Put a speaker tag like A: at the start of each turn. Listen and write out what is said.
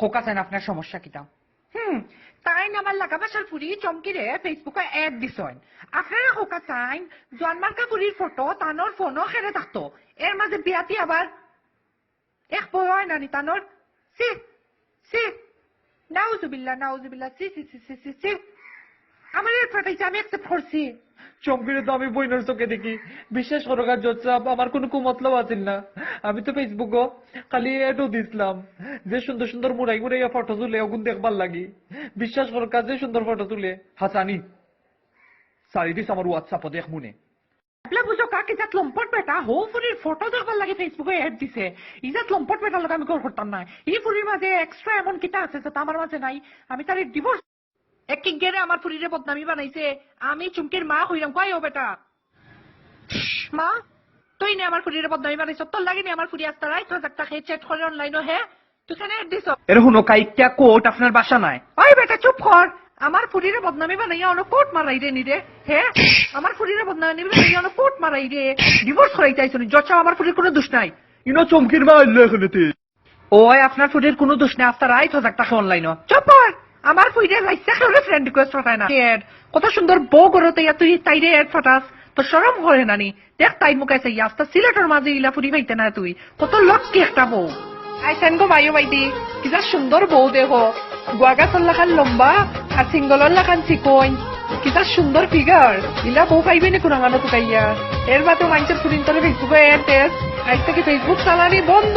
A: খোকা চান আপনার সমস্যা কিতা? তাই আমার লাগা বাসার ফুরি চমকিরে ফেসবুকে এড দিছেন। আপনারা খোকা চাইন জন্মার্কা ফুরির ফটো তানোর ফোনও খেলে থাকতো, এর মাঝে বিয়াতি আবার এক বয় নানি তানোর সি সি নাউজুবিল্লাহ সি সি সি সি সি সি আমার এর ফাটাইছে, আমি একসেপ্ট করছি।
B: চমকিরে তো আমি বইনের চোখে দেখি, বিশ্বাস করো কাজ আমার কোনো কুমতলব আছিল না। আমি তো ফেসবুকও খালি এডও দিছিলাম যে সুন্দর সুন্দর মুড়াই মুড়াইয়া ফটো তুলে ওগুন দেখবার লাগি। বিশ্বাস করো কাজ যে সুন্দর ফটো তুলে হাসানি সারি দিস আমার হোয়াটসঅ্যাপও দেখ মনে।
A: আপলা বুঝো কাকে যাত লম্পট বেটা হো ফুরির ফটো দেখবার লাগে ফেসবুকে এড দিছে। ইজাত লম্পট বেটার লোক আমি গোল করতাম না। এই ফুরির মাঝে এক্সট্রা এমন কিটা আছে যেটা আমার মাঝে নাই। আমি তার ডিভোর্স এক গেরে আমার ফুরিরে বদনামি বানাইছে। আমি চুমকির মা হইলাম কয় ও বেটা মা তুই নে আমার ফুরিরে বদনামি বানাইছ, তোর লাগে নি আমার ফুরি আস্তা রাই তো একটা হে চ্যাট করে অনলাইনে হে তুই কেন এড দিছ? এর হুনো কাইটা কোট আপনার বাসা নাই। ওই বেটা চুপ কর, আমার ফুরিরে বদনামি বানাইয়া অন কোট মারাই রে নি রে। হে আমার ফুরিরে বদনামি বানাইয়া অন কোট মারাই রে, ডিভোর্স করাইতে আইছনি। যচা আমার ফুরির কোনো দোষ নাই।
B: ইনো চমকির মা আইলো এখানেতে।
A: ওই আপনার ফুরির কোনো দোষ নাই, আস্তা রাই তো একটা অনলাইনে চুপ কর। আমার ফুরিরে লাইছে করে ফ্রেন্ড রিকোয়েস্ট পাঠায় না। কত সুন্দর বউ করতে তুই তাইরে এড ফাটাস, তো শরম করে নানি? দেখ তাই মুখে চাই আস্তা সিলেটের মাঝে ইলা ফুরি পাইতে না তুই, কত লক্ষ্মী একটা বউ। আইসেন গো ভাইও বাইদি, কিটা সুন্দর বউ দেখো, গুয়াগাছর লাখান লম্বা আর সিঙ্গলর লাখান চিকন, কিটা সুন্দর ফিগার। ইলা বউ পাইবে নি কুরাঙানো টুকাইয়া। এর বাদে মানুষের ফুরিন তোর ফেসবুকে এড দেশ, আজ থেকে ফেসবুক চালানি বন্ধ।